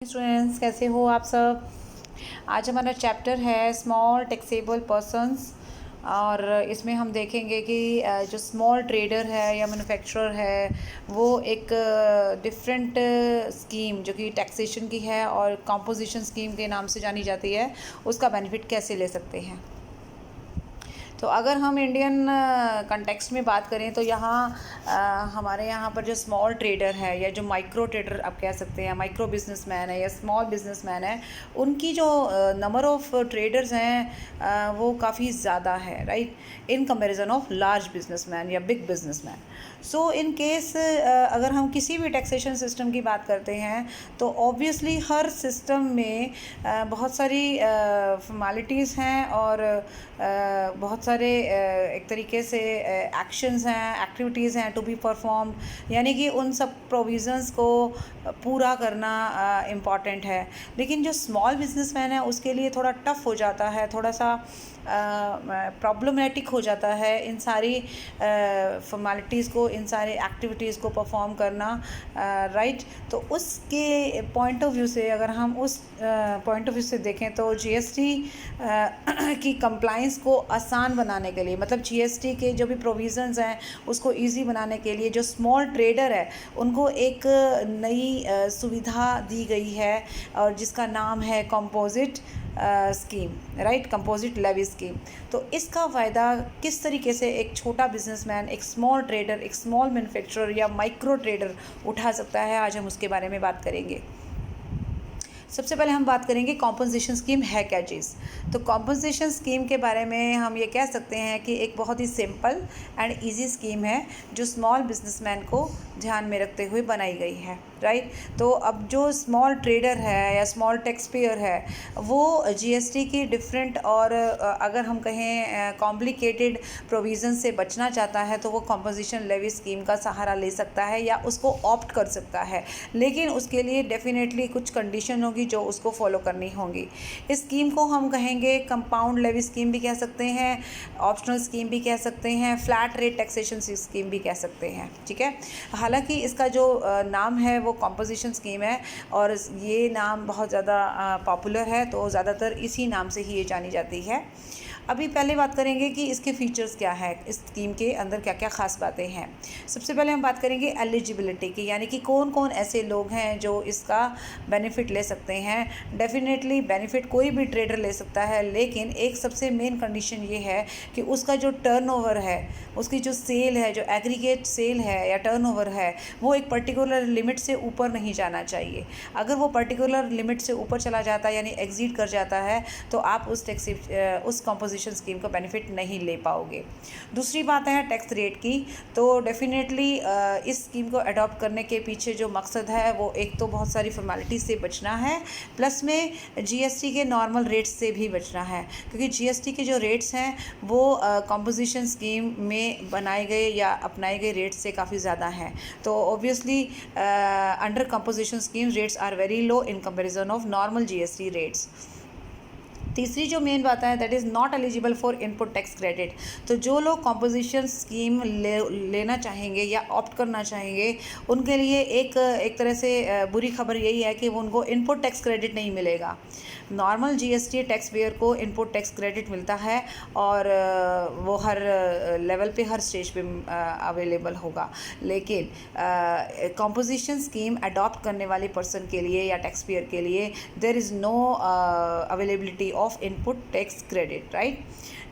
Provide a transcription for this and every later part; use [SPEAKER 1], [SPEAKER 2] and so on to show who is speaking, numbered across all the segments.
[SPEAKER 1] Students, कैसे हो आप सब। आज हमारा चैप्टर है स्मॉल टैक्सेबल पर्सन्स और इसमें हम देखेंगे कि जो स्मॉल ट्रेडर है या मैन्युफैक्चरर है वो एक डिफरेंट स्कीम जो कि टैक्सेशन की है और कंपोजिशन स्कीम के नाम से जानी जाती है, उसका बेनिफिट कैसे ले सकते हैं। तो अगर हम इंडियन कंटेक्स्ट में बात करें तो हमारे यहाँ पर जो स्मॉल ट्रेडर है या जो माइक्रो ट्रेडर आप कह सकते हैं, माइक्रो बिजनेसमैन है या स्मॉल बिजनेसमैन है, उनकी जो नंबर ऑफ़ ट्रेडर्स हैं वो काफ़ी ज़्यादा है, right, in comparison of large businessman या big businessman. So in case अगर हम किसी भी टैक्सेशन सिस्टम की बात करते हैं तो ऑब्वियसली हर सिस्टम में बहुत सारी फॉर्मेलिटीज़ हैं और बहुत सारे एक तरीके से एक्शंस हैं, एक्टिविटीज़ हैं टू बी परफॉर्म्ड, यानी कि उन सब प्रोविज़न्स को पूरा करना इम्पॉर्टेंट है। लेकिन जो स्मॉल बिजनेसमैन है उसके लिए थोड़ा टफ़ हो जाता है, थोड़ा सा प्रॉब्लमेटिक हो जाता है इन सारी फॉर्मेलिटीज़ को, इन सारे एक्टिविटीज़ को परफॉर्म करना, राइट। तो उसके पॉइंट ऑफ व्यू से अगर हम उस पॉइंट ऑफ व्यू से देखें तो जीएसटी की कंप्लाइंस को आसान बनाने के लिए, मतलब जीएसटी के जो भी प्रोविज़न्स हैं उसको इजी बनाने के लिए जो स्मॉल ट्रेडर है उनको एक नई सुविधा दी गई है और जिसका नाम है composite scheme, right, composite levy scheme. तो इसका फ़ायदा किस तरीके से एक छोटा बिजनेसमैन, एक स्मॉल ट्रेडर, एक स्मॉल मैन्युफैक्चरर या माइक्रो ट्रेडर उठा सकता है, आज हम उसके बारे में बात करेंगे। सबसे पहले हम बात करेंगे कॉम्पनसेशन स्कीम है क्या चीज़। तो कॉम्पनसेशन स्कीम के बारे में हम ये कह सकते हैं कि एक बहुत ही सिंपल एंड इजी स्कीम है जो स्मॉल बिजनेसमैन को ध्यान में रखते हुए बनाई गई है, राइट। तो अब जो स्मॉल ट्रेडर है या स्मॉल टैक्स पेयर है वो जीएसटी की डिफरेंट और अगर हम कहें कॉम्प्लिकेटेड प्रोविज़न से बचना चाहता है तो वो कॉम्पोजिशन लेवी स्कीम का सहारा ले सकता है या उसको ऑप्ट कर सकता है, लेकिन उसके लिए डेफिनेटली कुछ कंडीशन होगी जो उसको फॉलो करनी होंगी। इस स्कीम को हम कहेंगे कंपाउंड लेवी स्कीम भी कह सकते हैं, ऑप्शनल स्कीम भी कह सकते हैं, फ्लैट रेट टैक्सेशन स्कीम भी कह सकते हैं, ठीक है। हालांकि इसका जो नाम है वो कंपोजिशन स्कीम है और ये नाम बहुत ज़्यादा पॉपुलर है, तो ज़्यादातर इसी नाम से ही ये जानी जाती है। अभी पहले बात करेंगे कि इसके फीचर्स क्या है, इस स्कीम के अंदर क्या क्या ख़ास बातें हैं। सबसे पहले हम बात करेंगे एलिजिबिलिटी की, यानी कि कौन कौन ऐसे लोग हैं जो इसका बेनिफिट ले सकते हैं। डेफिनेटली बेनिफिट कोई भी ट्रेडर ले सकता है, लेकिन एक सबसे मेन कंडीशन ये है कि उसका जो टर्नओवर है, उसकी जो सेल है, जो एग्रीगेट सेल है या टर्नओवर है, वो एक पर्टिकुलर लिमिट से ऊपर नहीं जाना चाहिए। अगर वो पर्टिकुलर लिमिट से ऊपर चला जाता है यानी एग्जीड कर जाता है तो आप उस कंपोजिशन स्कीम का बेनिफिट नहीं ले पाओगे। दूसरी बात है टैक्स रेट की। तो डेफिनेटली इस स्कीम को अडॉप्ट करने के पीछे जो मकसद है वो एक तो बहुत सारी फॉर्मेलिटी से बचना है, प्लस में जीएसटी के नॉर्मल रेट्स से भी बचना है, क्योंकि जीएसटी के जो रेट्स हैं वो कंपोजिशन स्कीम में बनाए गए या अपनाए गए रेट्स से काफ़ी ज़्यादा हैं। तो obviously under composition scheme rates are very low in comparison of normal GST rates. तीसरी जो मेन बात है that is not eligible for input tax credit. तो जो लोग कंपोजिशन स्कीम लेना चाहेंगे या ऑप्ट करना चाहेंगे उनके लिए एक तरह से बुरी खबर यही है कि उनको इनपुट टैक्स क्रेडिट नहीं मिलेगा। नॉर्मल जीएसटी टैक्स पेयर को इनपुट टैक्स क्रेडिट मिलता है और वो हर लेवल पे, हर स्टेज पे अवेलेबल होगा, लेकिन कंपोजिशन स्कीम अडॉप्ट करने वाले पर्सन के लिए या टैक्स पेयर के लिए there is no availability of input tax credit, right.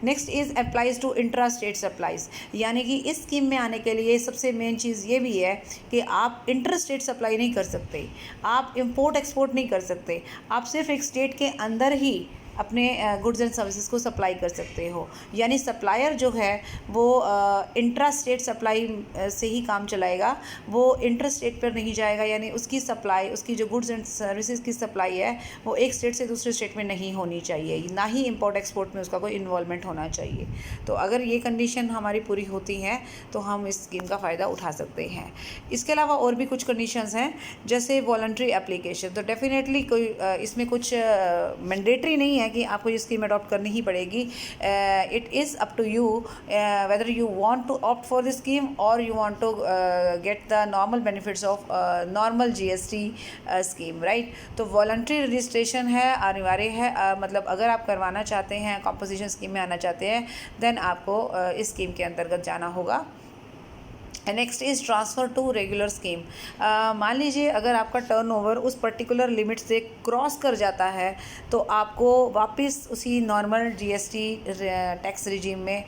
[SPEAKER 1] Next is applies to intra state supplies, यानी कि इस स्कीम में आने के लिए सबसे मेन चीज़ ये भी है कि आप इंटर स्टेट सप्लाई नहीं कर सकते, आप इंपोर्ट एक्सपोर्ट नहीं कर सकते, आप सिर्फ एक स्टेट के अंदर ही अपने गुड्स एंड सर्विसेज को सप्लाई कर सकते हो। यानी सप्लायर जो है वो इंट्रा स्टेट सप्लाई से ही काम चलाएगा, वो इंटर स्टेट पर नहीं जाएगा, यानी उसकी सप्लाई, उसकी जो गुड्स एंड सर्विसेज की सप्लाई है वो एक स्टेट से दूसरे स्टेट में नहीं होनी चाहिए, ना ही इंपोर्ट एक्सपोर्ट में उसका कोई इन्वॉल्वमेंट होना चाहिए। तो अगर ये कंडीशन हमारी पूरी होती हैं तो हम इस स्कीम का फ़ायदा उठा सकते हैं। इसके अलावा और भी कुछ कंडीशंस हैं, जैसे वॉलंटरी एप्लीकेशन। तो डेफिनेटली कोई इसमें कुछ मैंडेटरी नहीं है कि आपको ये स्कीम अडॉप्ट करनी ही पड़ेगी. It is up to you whether you want to opt for this scheme और you want to get the normal benefits of normal GST scheme, right. तो वॉलंटरी रजिस्ट्रेशन है, अनिवार्य है. मतलब अगर आप करवाना चाहते हैं, कॉम्पोजिशन स्कीम में आना चाहते हैं, देन आपको इस स्कीम के अंतर्गत जाना होगा. Next is transfer to regular scheme. मान लीजिए अगर आपका टर्नओवर उस पर्टिकुलर लिमिट से क्रॉस कर जाता है तो आपको वापस उसी नॉर्मल जीएसटी टैक्स रिजीम में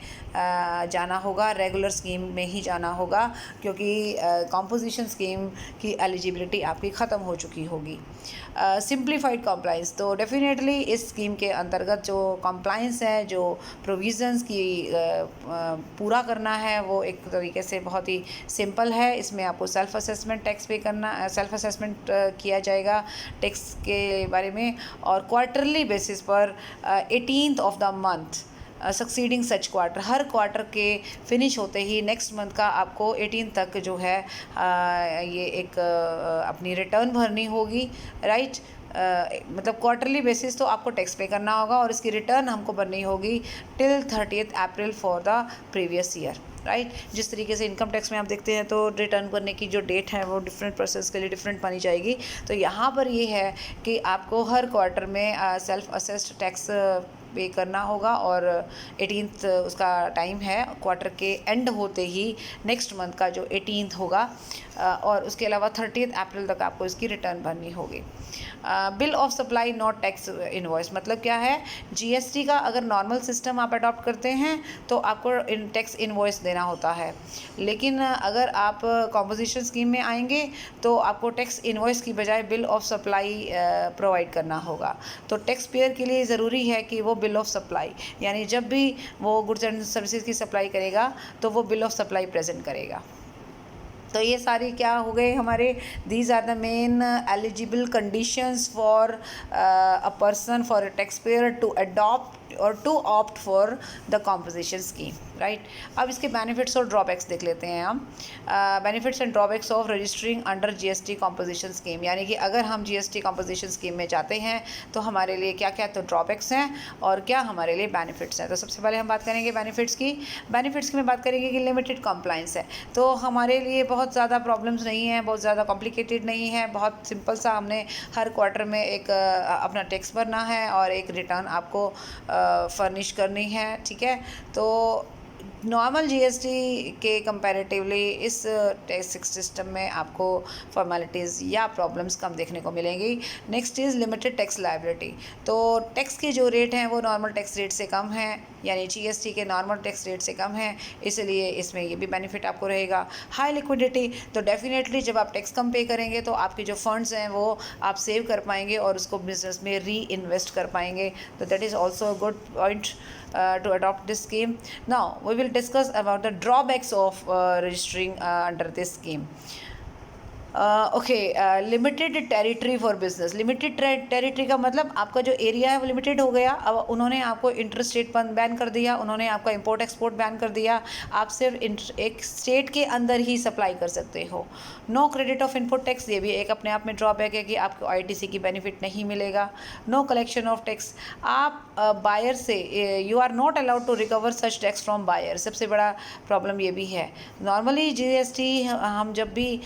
[SPEAKER 1] जाना होगा, रेगुलर स्कीम में ही जाना होगा, क्योंकि कॉम्पोजिशन स्कीम की एलिजिबिलिटी आपकी ख़त्म हो चुकी होगी. सिंप्लीफाइड कॉम्प्लाइंस, तो डेफिनेटली इस स्कीम के अंतर्गत जो कॉम्प्लाइंस है, जो प्रोविज़न्स की पूरा करना है, वो एक तरीके से बहुत ही सिंपल है. इसमें आपको सेल्फ असेसमेंट टैक्स पे करना, सेल्फ असेसमेंट किया जाएगा टैक्स के बारे में, और क्वार्टरली बेसिस पर 18th of the month succeeding such quarter, her quarter के फिनिश होते ही नेक्स्ट मंथ का आपको 18 तक जो है ये एक अपनी रिटर्न भरनी होगी, राइट. मतलब क्वार्टरली बेसिस तो आपको टैक्स पे करना होगा और इसकी रिटर्न हमको भरनी होगी till 30th April for the previous year, right. जिस तरीके से इनकम टैक्स में आप देखते हैं तो रिटर्न करने की जो डेट है वो डिफरेंट प्रोसेस के लिए डिफरेंट मानी जाएगी. तो यहाँ पर ये है कि आपको हर क्वार्टर में सेल्फ असेस्ड टैक्स पे करना होगा और 18th उसका टाइम है, क्वार्टर के एंड होते ही नेक्स्ट मंथ का जो 18th होगा, और उसके अलावा 30th अप्रैल तक आपको इसकी रिटर्न भरनी होगी. Bill of supply not tax invoice, मतलब क्या है, जीएसटी का अगर नॉर्मल सिस्टम आप अडॉप्ट करते हैं तो आपको टैक्स इनवॉइस देना होता है, लेकिन अगर आप कॉम्पोजिशन स्कीम में आएंगे तो आपको टैक्स इनवॉइस की बजाय बिल ऑफ सप्लाई प्रोवाइड करना होगा. तो टैक्स पेयर के लिए ज़रूरी है कि वो बिल ऑफ सप्लाई, यानी जब भी वो गुड्स एंड सर्विसेज की सप्लाई करेगा तो वो बिल ऑफ सप्लाई प्रेजेंट करेगा. तो ये सारी क्या हो गए हमारे, these are the main eligible conditions for a person, for a tax payer to adopt और to opt for the composition scheme, right. अब इसके बेनिफिट्स और ड्रॉबैक्स देख लेते हैं हम. Benefits and drawbacks of registering under GST composition scheme, यानी कि अगर हम जीएसटी कॉम्पोजिशन स्कीम में जाते हैं तो हमारे लिए क्या क्या तो ड्रॉबैक्स हैं और क्या हमारे लिए बेनिफिट्स हैं. तो सबसे पहले हम बात करेंगे बेनिफिट्स की. बेनिफिट्स की में बात करेंगे कि लिमिटेड कंप्लाइंस है, तो हमारे लिए बहुत ज़्यादा प्रॉब्लम्स नहीं हैं, बहुत ज़्यादा कॉम्प्लिकेटेड नहीं है, बहुत सिंपल सा. हमने हर क्वार्टर में एक अपना टैक्स भरना है और एक रिटर्न आपको फर्निश करनी है, ठीक है. तो नॉर्मल जीएसटी के कंपैरेटिवली इस टैक्स सिस्टम में आपको फॉर्मेलिटीज़ या प्रॉब्लम्स कम देखने को मिलेंगी. Next is limited tax liability. तो टैक्स के जो रेट हैं वो नॉर्मल टैक्स रेट से कम हैं, यानी जीएसटी के नॉर्मल टैक्स रेट से कम है, इसलिए इसमें ये भी बेनिफिट आपको रहेगा. हाई लिक्विडिटी, तो डेफिनेटली जब आप टैक्स कम पे करेंगे तो आपके जो फंड्स हैं वो आप सेव कर पाएंगे और उसको बिजनेस में री इन्वेस्ट कर पाएंगे. तो that is also a good point to adopt this scheme. Now we will discuss about the drawbacks of registering under this scheme. Limited territory for business. Limited territory का मतलब आपका जो एरिया है वो लिमिटेड हो गया. अब उन्होंने आपको इंटर स्टेट बैन कर दिया, उन्होंने आपका इंपोर्ट एक्सपोर्ट बैन कर दिया. आप सिर्फ एक स्टेट के अंदर ही सप्लाई कर सकते हो. No credit of input tax, ये भी एक अपने आप में ड्रॉबैक है कि आपको आईटीसी की बेनिफिट नहीं मिलेगा. नो कलेक्शन ऑफ टैक्स, आप बायर से you are not allowed to recover such tax from buyer. सबसे बड़ा प्रॉब्लम ये भी है. नॉर्मली जीएसटी हम जब भी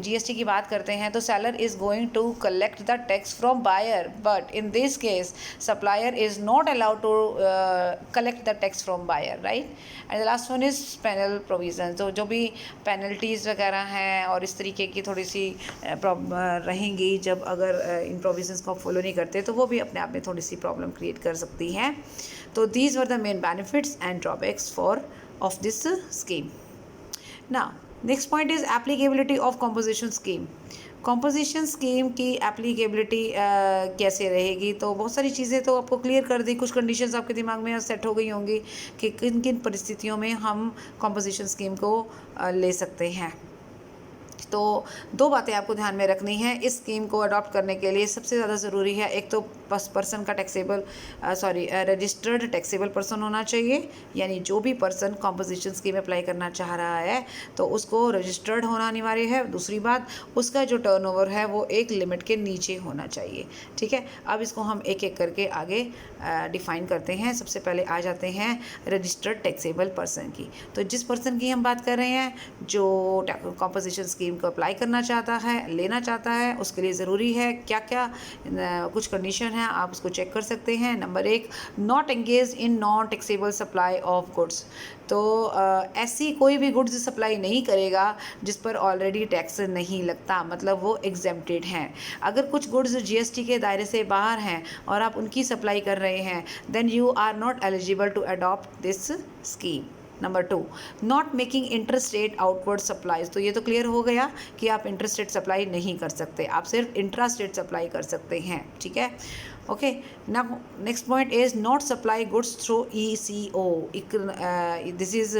[SPEAKER 1] जीएसटी की बात करते हैं तो seller is going to collect the tax from buyer, but in this case supplier is not allowed to collect the tax from buyer, right. And the last one is penal provision. तो जो भी penalties वगैरह हैं और इस तरीके की थोड़ी सी रहेंगी जब अगर इन प्रोविजंस को फॉलो नहीं करते, तो वो भी अपने आप में थोड़ी सी प्रॉब्लम क्रिएट कर सकती हैं. तो these were the main benefits and drawbacks for of this scheme. Now next point is applicability of composition scheme. Composition scheme की एप्लीकेबिलिटी कैसे रहेगी, तो बहुत सारी चीज़ें तो आपको क्लियर कर दी. कुछ कंडीशंस आपके दिमाग में सेट हो गई होंगी कि किन किन परिस्थितियों में हम कॉम्पोजिशन स्कीम को ले सकते हैं. तो दो बातें आपको ध्यान में रखनी है इस स्कीम को अडॉप्ट करने के लिए। सबसे ज़्यादा ज़रूरी है, एक तो पर्सन का रजिस्टर्ड टैक्सेबल पर्सन होना चाहिए, यानी जो भी पर्सन कॉम्पोजिशन स्कीम अप्लाई करना चाह रहा है तो उसको रजिस्टर्ड होना अनिवार्य है। दूसरी बात, उसका जो टर्नओवर है वो एक लिमिट के नीचे होना चाहिए। ठीक है, अब इसको हम एक एक करके आगे डिफाइन करते हैं। सबसे पहले आ जाते हैं रजिस्टर्ड टैक्सेबल पर्सन की। तो जिस पर्सन की हम बात कर रहे हैं जो कॉम्पोजिशन स्कीम को अप्लाई करना चाहता है, लेना चाहता है, उसके लिए ज़रूरी है क्या क्या, कुछ कंडीशन है आप उसको चेक कर सकते हैं। Number 1, not engage in non taxable supply of goods. तो ऐसी कोई भी गुड्स सप्लाई नहीं करेगा जिस पर ऑलरेडी टैक्स नहीं लगता, मतलब वो एग्जेम्प्टेड हैं। अगर कुछ गुड्स जीएसटी के दायरे से बाहर हैं और आप उनकी सप्लाई कर रहे हैं, then you are not eligible to adopt this scheme. Number 2, not making interstate outward supplies. तो ये तो क्लियर हो गया कि आप इंटरस्टेट सप्लाई नहीं कर सकते, आप सिर्फ इंट्रास्टेट सप्लाई कर सकते हैं। ठीक है, okay. Now next point is not supply goods through ECO। This is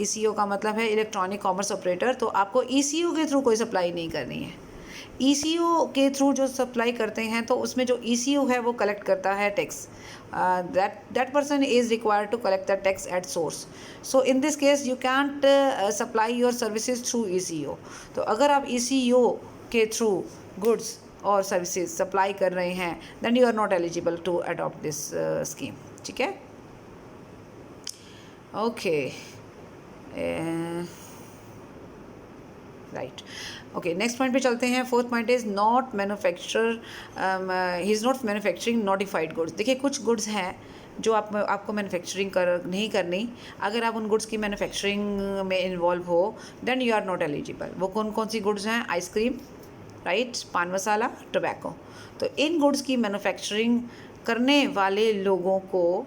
[SPEAKER 1] ECO का मतलब है इलेक्ट्रॉनिक कॉमर्स ऑपरेटर। तो आपको ECO के थ्रू कोई सप्लाई नहीं करनी है। ECO के थ्रू जो सप्लाई करते हैं तो उसमें जो ECO है वो कलेक्ट करता है tax. that person is required to collect the tax at source. So in this case you can't supply your services through ECO. तो अगर आप ECO के थ्रू गुड्स और सर्विसेज सप्लाई कर रहे हैं then you are not eligible to adopt this scheme. ठीक है, okay, right. Okay, next point पे चलते हैं। Fourth point is not he is not manufacturing notified goods. देखिए, कुछ गुड्स हैं जो आपको मैन्युफैक्चरिंग नहीं करनी। अगर आप उन गुड्स की मैन्युफैक्चरिंग में इन्वॉल्व हो then you are not eligible. वो कौन कौन सी गुड्स हैं? Ice cream, right, pan masala, tobacco. तो इन गुड्स की मैन्युफैक्चरिंग करने वाले लोगों को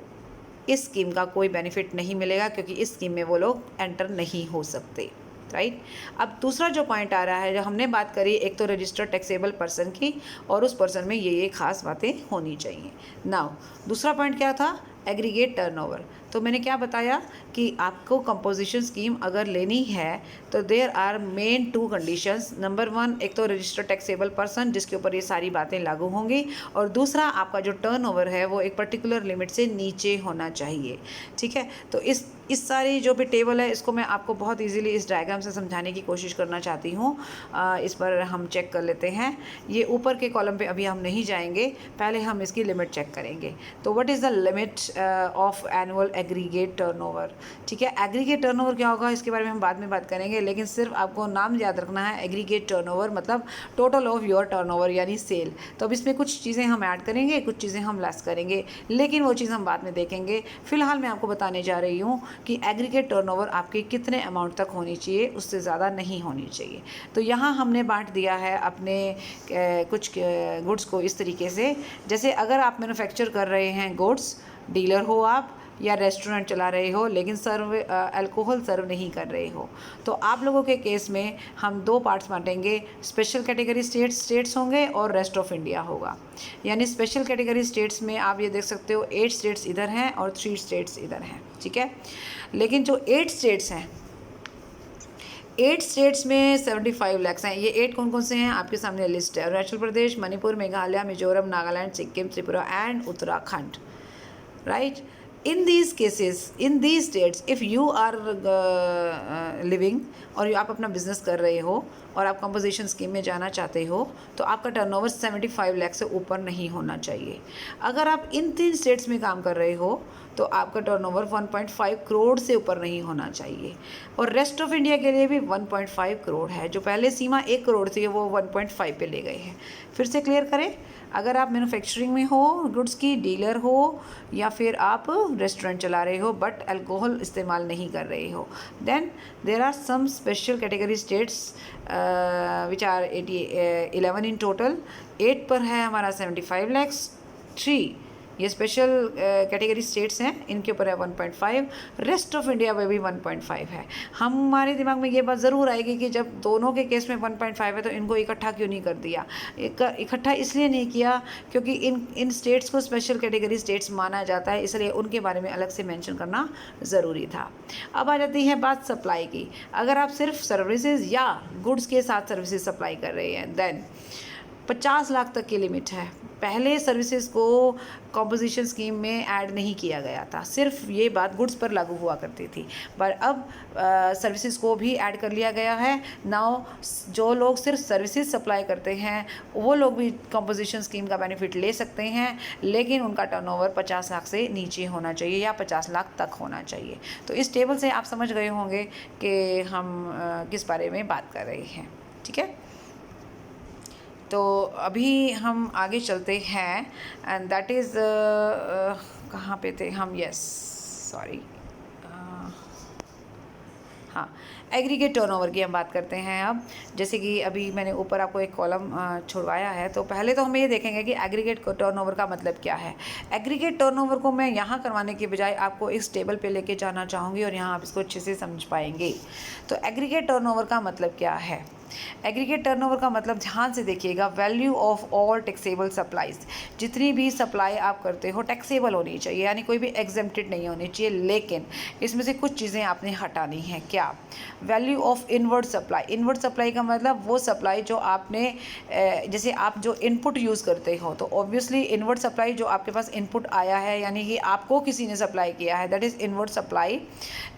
[SPEAKER 1] इस स्कीम का कोई बेनिफिट नहीं मिलेगा क्योंकि इस स्कीम में वो लोग एंटर नहीं हो सकते, राइट। अब दूसरा जो पॉइंट आ रहा है, जो हमने बात करी, एक तो रजिस्टर्ड टैक्सेबल पर्सन की, और उस पर्सन में ये खास बातें होनी चाहिए। नाउ दूसरा पॉइंट क्या था? Aggregate turnover. तो मैंने क्या बताया कि आपको कंपोजिशन स्कीम अगर लेनी है तो there are main 2 conditions. Number 1, एक तो रजिस्टर्ड टैक्सेबल पर्सन जिसके ऊपर ये सारी बातें लागू होंगी, और दूसरा आपका जो टर्नओवर है वो एक पर्टिकुलर लिमिट से नीचे होना चाहिए। ठीक है, तो इस सारी जो भी टेबल है इसको मैं आपको बहुत इजीली इस डायग्राम से समझाने की कोशिश करना चाहती हूँ। इस पर हम चेक कर लेते हैं। ये ऊपर के कॉलम पे अभी हम नहीं जाएंगे, पहले हम इसकी लिमिट चेक करेंगे। तो what is the limit of annual aggregate turnover? ठीक है, एग्रीगेट टर्नओवर क्या होगा इसके बारे में हम बाद में बात करेंगे, लेकिन सिर्फ आपको नाम याद रखना है। एग्रीगेट टर्नओवर मतलब टोटल ऑफ योर टर्नओवर यानी सेल। तो अब इसमें कुछ चीज़ें हम ऐड करेंगे, कुछ चीज़ें हम लेस करेंगे, लेकिन वो चीज़ हम बाद में देखेंगे। फिलहाल मैं आपको बताने जा रही हूँ कि एग्रीगेट टर्नओवर आपके कितने अमाउंट तक होनी चाहिए, उससे ज़्यादा नहीं होनी चाहिए। तो यहाँ हमने बांट दिया है अपने कुछ गुड्स को इस तरीके से, जैसे अगर आप मैन्युफैक्चर कर रहे हैं गुड्स, डीलर हो आप या रेस्टोरेंट चला रहे हो लेकिन अल्कोहल सर्व नहीं कर रहे हो, तो आप लोगों के केस में हम 2 पार्ट्स बांटेंगे। स्पेशल कैटेगरी स्टेट्स होंगे और रेस्ट ऑफ इंडिया होगा। यानी स्पेशल कैटेगरी स्टेट्स में आप ये देख सकते हो 8 स्टेट्स इधर हैं और 3 स्टेट्स इधर हैं। ठीक है, लेकिन जो 8 स्टेट्स हैं, 8 स्टेट्स में 75 लाख हैं। ये 8 कौन कौन से हैं आपके सामने लिस्ट है। Arunachal Pradesh, Manipur, Meghalaya, Mizoram, Nagaland, Sikkim, Tripura and Uttarakhand, right. In these cases, in these states, if you are living और आप अपना बिजनेस कर रहे हो और आप कंपोजिशन स्कीम में जाना चाहते हो, तो आपका टर्नओवर 75 लाख से ऊपर नहीं होना चाहिए। अगर आप इन 3 स्टेट्स में काम कर रहे हो तो आपका टर्नओवर 1.5 करोड़ से ऊपर नहीं होना चाहिए। और रेस्ट ऑफ इंडिया के लिए भी 1.5 करोड़ है। जो पहले सीमा 1 करोड़ थी वो 1.5 पे ले गए हैं। फिर से क्लियर करें, अगर आप मैन्युफैक्चरिंग में हो, गुड्स की डीलर हो, या फिर आप रेस्टोरेंट चला रहे हो बट अल्कोहल इस्तेमाल नहीं कर रहे हो, then there are some special category states which are 11 in total. 8 पर है हमारा 75 लैक्स, 3 ये स्पेशल कैटेगरी स्टेट्स हैं, इनके ऊपर है 1.5, रेस्ट ऑफ इंडिया में भी 1.5 है। हमारे दिमाग में ये बात ज़रूर आएगी कि जब दोनों के केस में 1.5 है तो इनको इकट्ठा क्यों नहीं कर दिया। इकट्ठा इसलिए नहीं किया क्योंकि इन स्टेट्स को स्पेशल कैटेगरी स्टेट्स माना जाता है, इसलिए उनके बारे में अलग से मेंशन करना ज़रूरी था। अब आ जाती है बात सप्लाई की। अगर आप सिर्फ सर्विसेज या गुड्स के साथ सर्विसेज सप्लाई कर रहे हैं देन 50 लाख तक की लिमिट है। पहले सर्विसेज को कॉम्पोजिशन स्कीम में ऐड नहीं किया गया था, सिर्फ ये बात गुड्स पर लागू हुआ करती थी, पर अब सर्विसेज को भी ऐड कर लिया गया है। नाउ जो लोग सिर्फ सर्विसेज सप्लाई करते हैं वो लोग भी कॉम्पोजिशन स्कीम का बेनिफिट ले सकते हैं, लेकिन उनका टर्नओवर 50 लाख से नीचे होना चाहिए या 50 लाख तक होना चाहिए। तो इस टेबल से आप समझ गए होंगे कि हम किस बारे में बात कर रहे हैं। ठीक है, तो अभी हम आगे चलते हैं एंड दैट इज़ कहाँ पे थे हम, यस सॉरी, हाँ एग्रीगेट टर्नओवर की हम बात करते हैं। अब जैसे कि अभी मैंने ऊपर आपको एक कॉलम छुड़वाया है, तो पहले तो हम ये देखेंगे कि एग्रीगेट टर्नओवर का मतलब क्या है। एग्रीगेट टर्नओवर को मैं यहाँ करवाने के बजाय आपको इस टेबल पे लेके जाना चाहूँगी और यहाँ आप इसको अच्छे से समझ पाएंगे। तो एग्रीगेट टर्नओवर का मतलब क्या है। एग्रीगेट टर्नओवर का मतलब, ध्यान से देखिएगा, value of all taxable supplies. जितनी भी सप्लाई आप करते हो टैक्सेबल होनी चाहिए, यानी कोई भी एग्जेम्प्टेड नहीं होनी चाहिए, लेकिन इसमें से कुछ चीज़ें आपने हटानी है। क्या? Value of inward supply. Inward supply का मतलब वो सप्लाई जो आपने जैसे आप जो इनपुट यूज़ करते हो, तो ऑब्वियसली इनवर्ड सप्लाई जो आपके पास इनपुट आया है, यानी कि आपको किसी ने सप्लाई किया है, दैट इज़ इनवर्ड सप्लाई।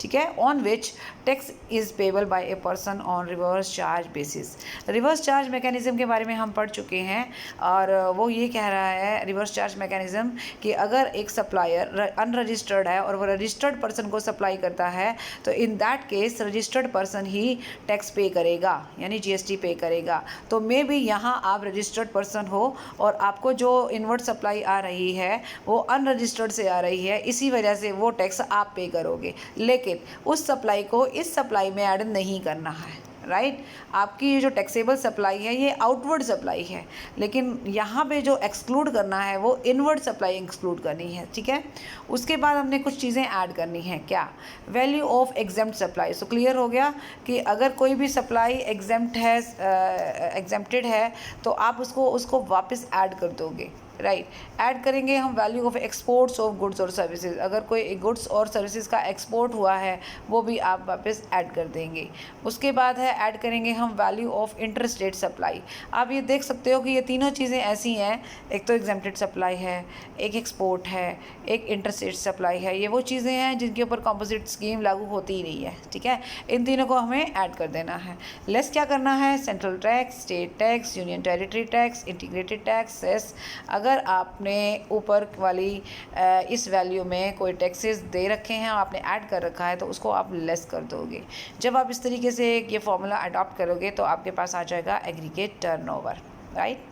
[SPEAKER 1] ठीक है, on which tax is payable by a person on reverse charge basis. Reverse charge mechanism के बारे में हम पढ़ चुके हैं और वो ये कह रहा है रिवर्स चार्ज मैकेनिज्म कि अगर एक सप्लायर अनरजिस्टर्ड है और वो रजिस्टर्ड पर्सन को सप्लाई करता है, तो in that case registered person he tax पे करेगा, यानी जीएसटी पे करेगा। तो मे बी यहाँ आप रजिस्टर्ड पर्सन हो और आपको जो इनवर्ड सप्लाई आ रही है वो अनरजिस्टर्ड से आ रही है, इसी वजह से वो टैक्स आप पे करोगे, लेकिन उस सप्लाई को इस सप्लाई में ऐड नहीं करना है। राइट, आपकी ये जो टैक्सेबल सप्लाई है ये आउटवर्ड सप्लाई है, लेकिन यहाँ पे जो एक्सक्लूड करना है वो इनवर्ड सप्लाई एक्सक्लूड करनी है। ठीक है, उसके बाद हमने कुछ चीज़ें ऐड करनी है। क्या? Value of exempt supply. So clear हो गया कि अगर कोई भी सप्लाई एग्जेम्प्ट है, एग्जेम्प्टेड है, तो आप उसको वापस ऐड कर दोगे। राइट, ऐड करेंगे हम value of exports of goods और सर्विसेज। अगर कोई गुड्स और सर्विसेज का एक्सपोर्ट हुआ है वो भी आप वापस ऐड कर देंगे। उसके बाद है ऐड करेंगे हम वैल्यू ऑफ इंटरस्टेट सप्लाई। आप ये देख सकते हो कि ये तीनों चीज़ें ऐसी हैं, एक तो एग्जेम्प्टेड सप्लाई है, एक एक्सपोर्ट है, एक इंटरस्टेट सप्लाई है। ये वो चीज़ें हैं जिनके ऊपर कॉम्पोजिट स्कीम लागू होती ही नहीं है। ठीक है, इन तीनों को हमें ऐड कर देना है। लेस क्या करना है? Central tax, state tax, union territory tax, integrated tax, cess. अगर आपने ऊपर वाली इस वैल्यू में कोई टैक्सेस दे रखे हैं और आपने ऐड कर रखा है तो उसको आप लेस कर दोगे। जब आप इस तरीके से ये फॉर्मूला अडॉप्ट करोगे तो आपके पास आ जाएगा एग्रीगेट टर्नओवर। राइट,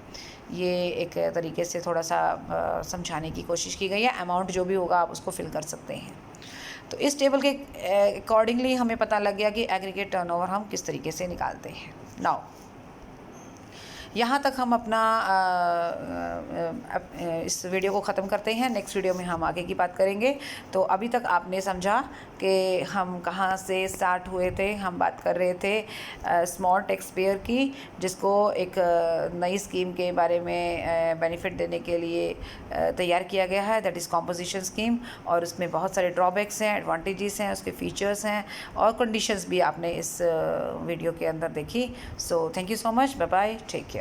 [SPEAKER 1] ये एक तरीके से थोड़ा सा समझाने की कोशिश की गई है। अमाउंट जो भी होगा आप उसको फिल कर सकते हैं। तो इस टेबल के अकॉर्डिंगली हमें पता लग गया कि एग्रीगेट टर्नओवर हम किस तरीके से निकालते हैं। नाउ यहाँ तक हम अपना इस वीडियो को ख़त्म करते हैं। नेक्स्ट वीडियो में हम आगे की बात करेंगे। तो अभी तक आपने समझा कि हम कहाँ से स्टार्ट हुए थे। हम बात कर रहे थे स्मॉल टैक्स पेयर की, जिसको एक नई स्कीम के बारे में बेनिफिट देने के लिए तैयार किया गया है, दैट इज़ कॉम्पोजिशन स्कीम। और उसमें बहुत सारे ड्रॉबैक्स हैं, एडवांटेजेस हैं, उसके फीचर्स हैं और कंडीशंस भी आपने इस वीडियो के अंदर देखी। So thank you so much, bye bye, take care.